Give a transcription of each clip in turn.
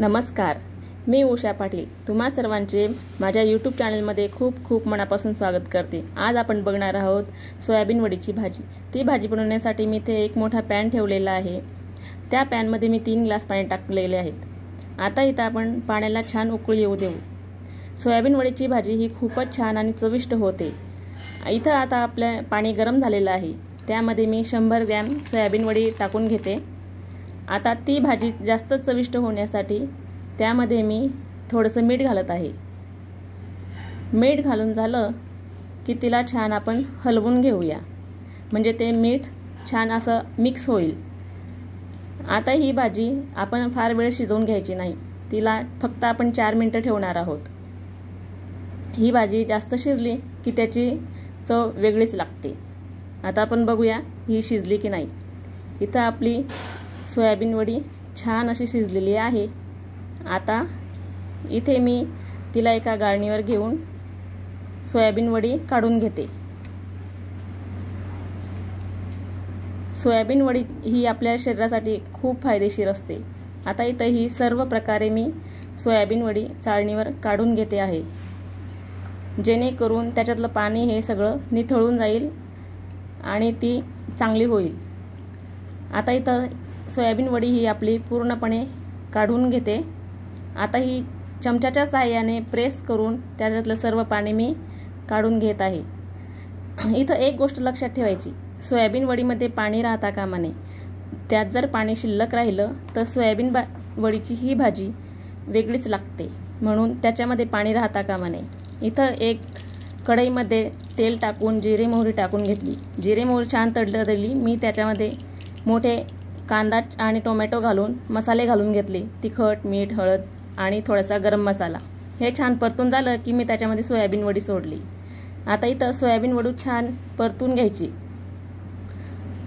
नमस्कार, मी उषा पाटील तुम्हा सर्वांचे माझ्या यूट्यूब चॅनलमध्ये खूप खूप मनापासून स्वागत करते। आज आपण बघणार आहोत सोयाबीन वडीची भाजी। ती भाजी बनवण्यासाठी मी इथे एक मोठा पॅन ठेवलेला आहे। त्या पॅनमध्ये मी 3 ग्लास पाणी टाकलेले आहेत। आता इथे आपण पाण्याला छान उकळी येऊ देऊ। सोयाबीन वडीची भाजी ही खूपच छान आणि चविष्ट होते। इथे आता आपले पाणी गरम झालेले आहे। त्यामध्ये मी 100 ग्रॅम सोयाबीन वडी टाकून घेते। आता ती भाजी जास्त चविष्ट होण्यासाठी त्यामध्ये मी थोडंसं मीठ घालत आहे। मीठ घालून झालं की तिला छान आपण हलवून घेऊया, म्हणजे ते मीठ छान असं मिक्स होईल। आता ही भाजी आपण फार वेळ शिजवून घ्यायची नाही, तिला फक्त आपण 4 मिनिटं ठेवणार आहोत। ही भाजी जास्त शिजली की त्याची चव वेगळीच लागते। आता आपण बघूया ही शिजली की नाही। इथं आपली सोयाबीन वडी छान अशी शिजलेली आहे। आता इथे मी तिला एका गाळणीवर घेऊन सोयाबीन वडी काढून घेते। सोयाबीन वडी ही आपल्या शरीरासाठी खूप फायदेशीर असते। आता इथे ही सर्व प्रकारे मी सोयाबीन वडी चाळणीवर काढून घेते आहे, जेणेकरून त्याच्यातलं पाणी हे सगळं निथळून जाईल आणि ती चांगली होईल। आता इथं सोयाबीन वडी ही आपली पूर्णपणे काढून घेते। आता ही चमच्याच्या साहाय्याने प्रेस करून त्याच्यातलं सर्व पाणी मी काढून घेत आहे। इथं एक गोष्ट लक्षात ठेवायची, सोयाबीन वडीमध्ये पाणी राहता कामा नये। त्यात जर पाणी शिल्लक राहिलं तर सोयाबीन वडीची ही भाजी वेगळीच लागते, म्हणून त्याच्यामध्ये पाणी राहता कामा नये। इथं एक कढईमध्ये तेल टाकून जिरे मोहरी टाकून घेतली। जिरे मोहरी छान तडतडली मी त्याच्यामध्ये मोठे कांदा आणि टोमॅटो घालून मसाले घालून घेतले। तिखट, मीठ, हळद आणि थोडासा गरम मसाला। हे छान परतून झालं की मी त्याच्यामध्ये सोयाबीन वडी सोडली। आता इथं सोयाबीन वडी छान परतून घ्यायची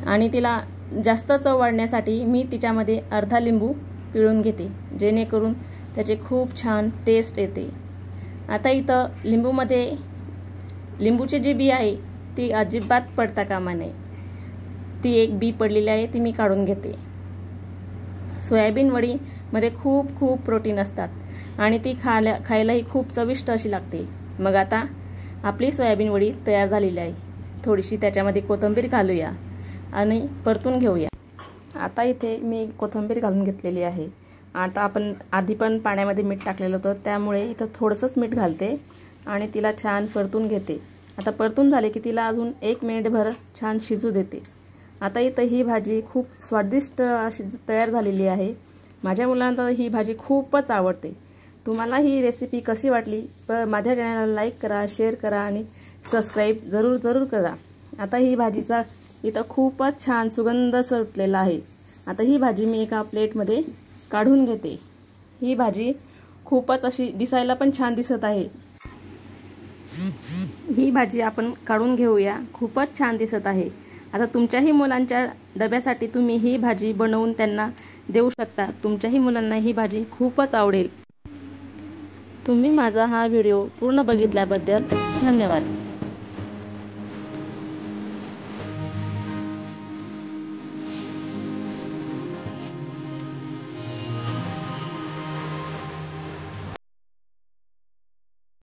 आणि तिला जास्त चव वाढण्यासाठी मी तिच्यामध्ये अर्धा लिंबू पिळून घेते, जेणेकरून त्याचे खूप छान टेस्ट येते। आता इथं लिंबूची जी बी आहे ती अजिबात पडता कामा नये। ती एक बी पडलेली आहे, ती मी काढून घेते। सोयाबीन वडी मध्ये खूप खूप प्रोटीन असतात आणि ती खायलाही खूप चविष्ट अशी लागते। मग आता आपली सोयाबीन वडी तयार झालेली आहे। थोडीशी त्याच्यामध्ये कोथिंबीर घालूया आणि परतून घेऊया। आता इथे मी कोथिंबीर घालून घेतलेली आहे। आता आपण आधी पण पाण्यामध्ये मीठ टाकलेलं होतं, त्यामुळे इथं थोडंसंच मीठ घालते आणि तिला छान परतून घेते। आता परतून झाले की तिला अजून 1 मिनिटभर छान शिजू देते। आता इथं ही भाजी खूप स्वादिष्ट अशी तयार झालेली आहे। माझ्या मुलांना ही भाजी खूपच आवडते। तुम्हाला ही रेसिपी कशी वाटली तर माझ्या चॅनलला लाईक करा, शेअर करा आणि सबस्क्राईब जरूर करा। आता ही भाजीचा इथं खूपच छान सुगंध सुटलेला आहे। आता ही भाजी मी एका प्लेटमध्ये काढून घेते। ही भाजी खूपच अशी दिसायला पण छान दिसत आहे। ही भाजी आपण काढून घेऊया, खूपच छान दिसत आहे। आता तुमच्याही मुलांच्या डब्यासाठी तुम्ही ही भाजी बनवून त्यांना देऊ शकता। तुमच्याही मुलांना ही भाजी खूपच आवडेल। तुम्ही माझा हा व्हिडिओ पूर्ण बघितल्याबद्दल धन्यवाद।